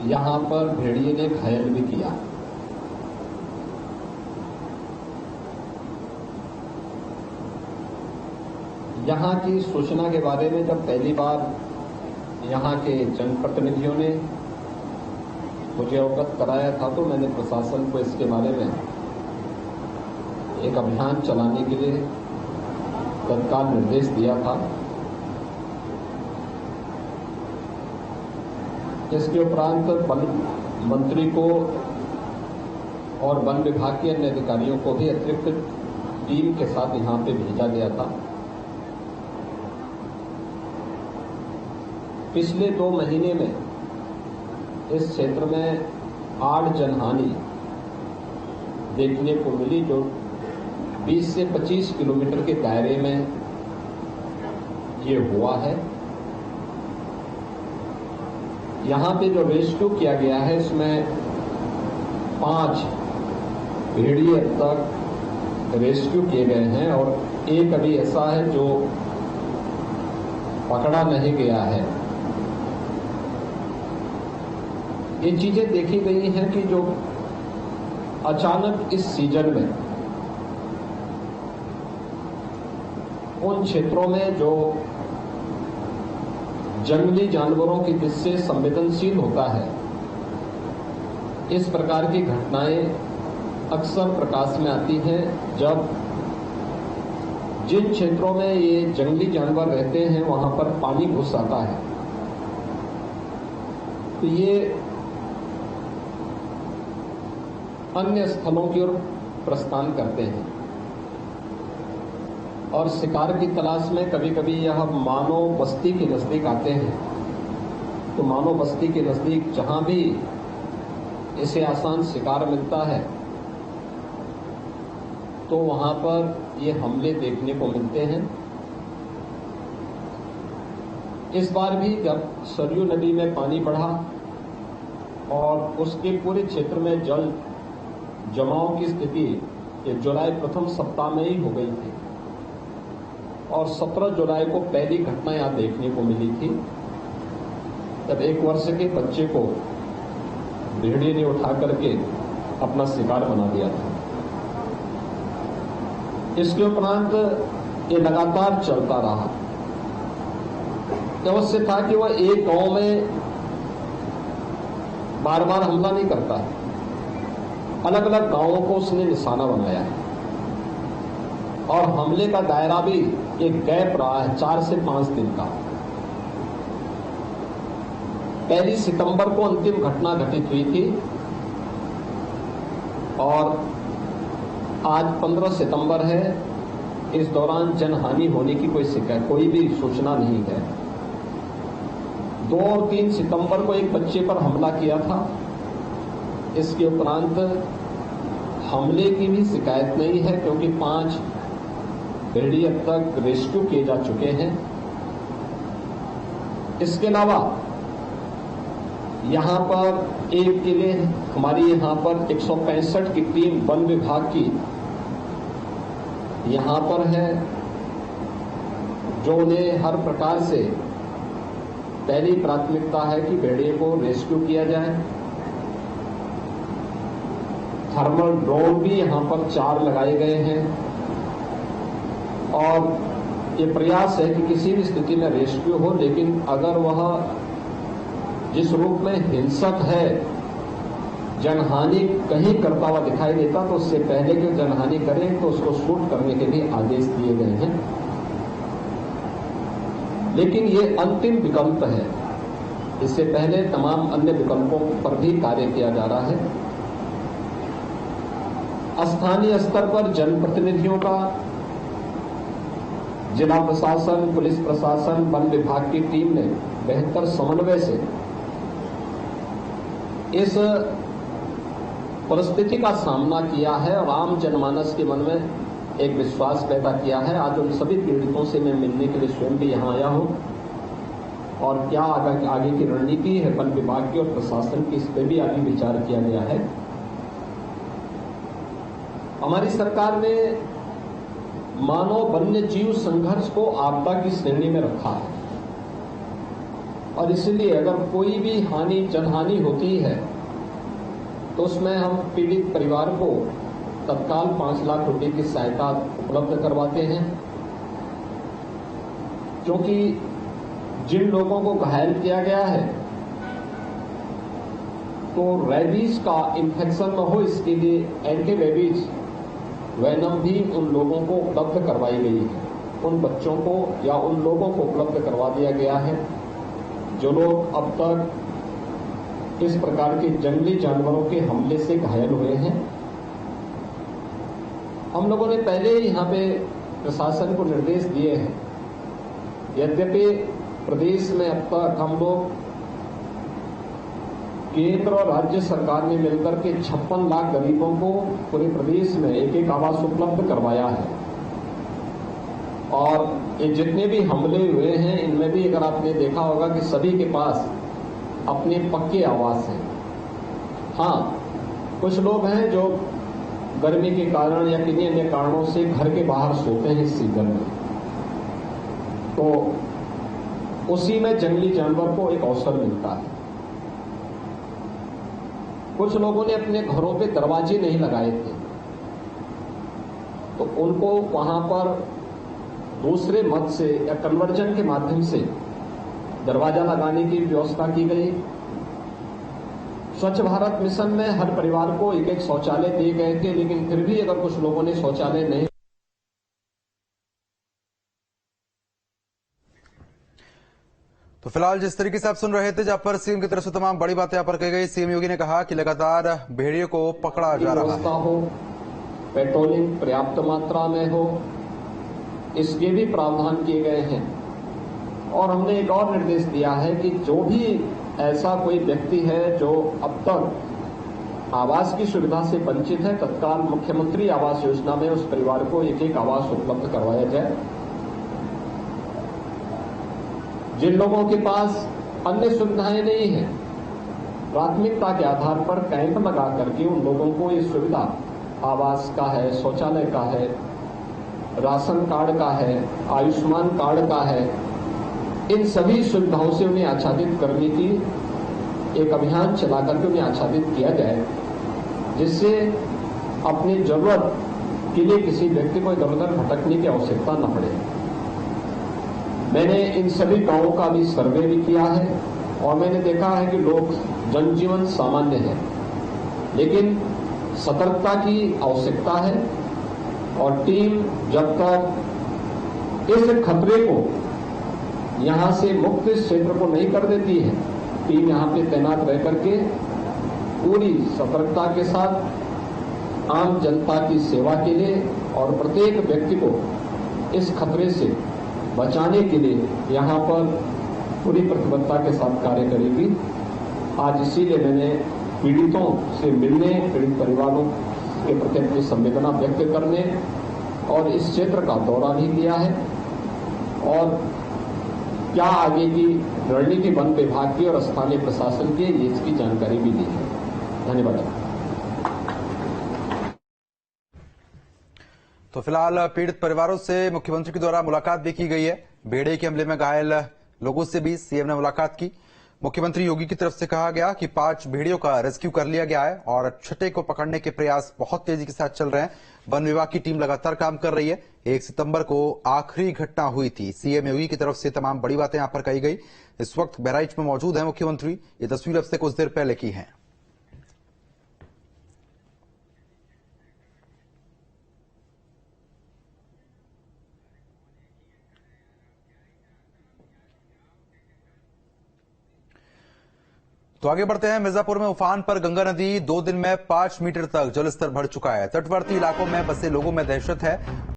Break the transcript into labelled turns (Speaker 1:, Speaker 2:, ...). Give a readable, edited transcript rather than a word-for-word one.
Speaker 1: यहां पर भेड़िए ने घायल भी किया। यहां की सूचना के बारे में जब पहली बार यहां के जनप्रतिनिधियों ने मुझे अवगत कराया था तो मैंने प्रशासन को इसके बारे में एक अभियान चलाने के लिए तत्काल निर्देश दिया था। इसके उपरांत वन मंत्री को और वन विभाग के अन्य अधिकारियों को भी अतिरिक्त टीम के साथ यहां पे भेजा गया था। पिछले 2 महीने में इस क्षेत्र में 8 जनहानि देखने को मिली, जो 20 से 25 किलोमीटर के दायरे में ये हुआ है। यहां पे जो रेस्क्यू किया गया है इसमें 5 भेड़िए अब तक रेस्क्यू किए गए हैं और एक अभी ऐसा है जो पकड़ा नहीं गया है। ये चीजें देखी गई हैं कि जो अचानक इस सीजन में उन क्षेत्रों में जो जंगली जानवरों की दृष्टि से संवेदनशील होता है, इस प्रकार की घटनाएं अक्सर प्रकाश में आती हैं जब जिन क्षेत्रों में ये जंगली जानवर रहते हैं वहां पर पानी घुस आता है। तो ये अन्य स्थलों की ओर प्रस्थान करते हैं और शिकार की तलाश में कभी कभी यह मानव बस्ती के नजदीक आते हैं। तो मानव बस्ती के नजदीक जहां भी इसे आसान शिकार मिलता है तो वहां पर ये हमले देखने को मिलते हैं। इस बार भी जब सरयू नदी में पानी बढ़ा और उसके पूरे क्षेत्र में जल जमाव की स्थिति जुलाई प्रथम सप्ताह में ही हो गई थी और 17 जुलाई को पहली घटना यहां देखने को मिली थी। तब 1 वर्ष के बच्चे को भेड़िए ने उठा करके अपना शिकार बना दिया था। इसके उपरांत ये लगातार चलता रहा। अवश्य था कि वह एक गांव में बार बार हमला नहीं करता है, अलग अलग गांवों को उसने निशाना बनाया है और हमले का दायरा भी एक गैप रहा है 4 से 5 दिन का। 1 सितंबर को अंतिम घटना घटित हुई थी और आज 15 सितंबर है। इस दौरान जनहानि होने की कोई भी सूचना नहीं है। 2 और 3 सितंबर को एक बच्चे पर हमला किया था। इसके उपरांत हमले की भी शिकायत नहीं है क्योंकि 5 भेड़िए अब तक रेस्क्यू किए जा चुके हैं। इसके अलावा यहां पर एक के लिए हमारी यहां पर 165 की टीम वन विभाग की यहां पर है, जो उन्हें हर प्रकार से पहली प्राथमिकता है कि भेड़िए को रेस्क्यू किया जाए। थर्मल ड्रोन भी यहां पर 4 लगाए गए हैं और ये प्रयास है कि किसी भी स्थिति में रेस्क्यू हो, लेकिन अगर वह जिस रूप में हिंसक है, जनहानि कहीं करता हुआ दिखाई देता तो उससे पहले कि जनहानि करें तो उसको शूट करने के लिए आदेश दिए गए हैं। लेकिन ये अंतिम विकल्प है, इससे पहले तमाम अन्य विकल्पों पर भी कार्य किया जा रहा है। स्थानीय स्तर पर जनप्रतिनिधियों का, जिला प्रशासन, पुलिस प्रशासन, वन विभाग की टीम ने बेहतर समन्वय से इस परिस्थिति का सामना किया है और आम जनमानस के मन में एक विश्वास पैदा किया है। आज उन सभी पीड़ितों से मैं मिलने के लिए स्वयं भी यहां आया हूं और क्या आगे की रणनीति है वन विभाग की और प्रशासन की, इस पर भी आगे विचार किया गया है। हमारी सरकार ने मानव वन्य जीव संघर्ष को आपदा की श्रेणी में रखा है और इसलिए अगर कोई भी जनहानि होती है तो उसमें हम पीड़ित परिवार को तत्काल 5 लाख रुपए की सहायता उपलब्ध करवाते हैं, क्योंकि जिन लोगों को घायल किया गया है तो रेबीज का इन्फेक्शन न हो, इसके लिए एंटी रेबीज वैनम भी उन लोगों को उपलब्ध करवाई गई है। उन बच्चों को या उन लोगों को उपलब्ध करवा दिया गया है जो लोग अब तक इस प्रकार के जंगली जानवरों के हमले से घायल हुए हैं। हम लोगों ने पहले ही यहाँ पे प्रशासन को निर्देश दिए हैं। यद्यपि प्रदेश में अब तक हम लोग केंद्र और राज्य सरकार ने मिलकर के 56 लाख गरीबों को पूरे प्रदेश में एक आवास उपलब्ध करवाया है। और ये जितने भी हमले हुए हैं इनमें भी अगर आपने देखा होगा कि सभी के पास अपने पक्के आवास हैं। हाँ, कुछ लोग हैं जो गर्मी के कारण या किन्हीं अन्य कारणों से घर के बाहर सोते हैं इस सीजन में, तो उसी में जंगली जानवर को एक अवसर मिलता है। कुछ लोगों ने अपने घरों पे दरवाजे नहीं लगाए थे, तो उनको वहां पर दूसरे मत से या कन्वर्जन के माध्यम से दरवाजा लगाने की व्यवस्था की गई। स्वच्छ भारत मिशन में हर परिवार को एक शौचालय दिए गए थे, लेकिन फिर भी अगर कुछ लोगों ने शौचालय नहीं।
Speaker 2: तो फिलहाल जिस तरीके से आप सुन रहे थे, जहां पर सीएम की तरफ से तमाम बड़ी बातें यहां पर कही गई। सीएम योगी ने कहा कि लगातार भेड़ियों को पकड़ा जा रहा है,
Speaker 1: पेट्रोलिंग पर्याप्त मात्रा में हो, इसके भी प्रावधान किए गए हैं। और हमने एक और निर्देश दिया है कि जो भी ऐसा कोई व्यक्ति है जो अब तक आवास की सुविधा से वंचित है, तत्काल मुख्यमंत्री आवास योजना में उस परिवार को एक आवास उपलब्ध करवाया जाए। जिन लोगों के पास अन्य सुविधाएं नहीं है, प्राथमिकता के आधार पर कैंप लगा करके उन लोगों को ये सुविधा आवास का है, शौचालय का है, राशन कार्ड का है, आयुष्मान कार्ड का है, इन सभी सुविधाओं से उन्हें आच्छादित करने की एक अभियान चला करके उन्हें आच्छादित किया जाए, जिससे अपनी जरूरत के लिए किसी व्यक्ति को इधर उधर भटकने की आवश्यकता न पड़े। मैंने इन सभी गांवों का भी सर्वे भी किया है और मैंने देखा है कि लोग जनजीवन सामान्य है, लेकिन सतर्कता की आवश्यकता है। और टीम जब तक इस खतरे को यहां से मुक्त क्षेत्र को नहीं कर देती है, टीम यहां पे तैनात रह करके पूरी सतर्कता के साथ आम जनता की सेवा के लिए और प्रत्येक व्यक्ति को इस खतरे से बचाने के लिए यहां पर पूरी प्रतिबद्धता के साथ कार्य करेगी। आज इसीलिए मैंने पीड़ितों से मिलने, पीड़ित परिवारों के प्रति अपनी संवेदना व्यक्त करने और इस क्षेत्र का दौरा भी किया है और क्या आगे की रणनीति वन विभाग की और स्थानीय प्रशासन की इसकी जानकारी भी दी है। धन्यवाद।
Speaker 2: तो फिलहाल पीड़ित परिवारों से मुख्यमंत्री के द्वारा मुलाकात भी की गई है। भेड़िए के हमले में घायल लोगों से भी सीएम ने मुलाकात की। मुख्यमंत्री योगी की तरफ से कहा गया कि 5 भेड़ियों का रेस्क्यू कर लिया गया है और छठे को पकड़ने के प्रयास बहुत तेजी के साथ चल रहे हैं। वन विभाग की टीम लगातार काम कर रही है। 1 सितंबर को आखिरी घटना हुई थी। सीएम योगी की तरफ से तमाम बड़ी बातें यहां पर कही गई। इस वक्त बहराइच में मौजूद है मुख्यमंत्री। ये तस्वीर अब से कुछ देर पहले की है। तो आगे बढ़ते हैं। मिर्जापुर में उफान पर गंगा नदी 2 दिन में 5 मीटर तक जलस्तर बढ़ चुका है। तटवर्ती इलाकों में बसे लोगों में दहशत है।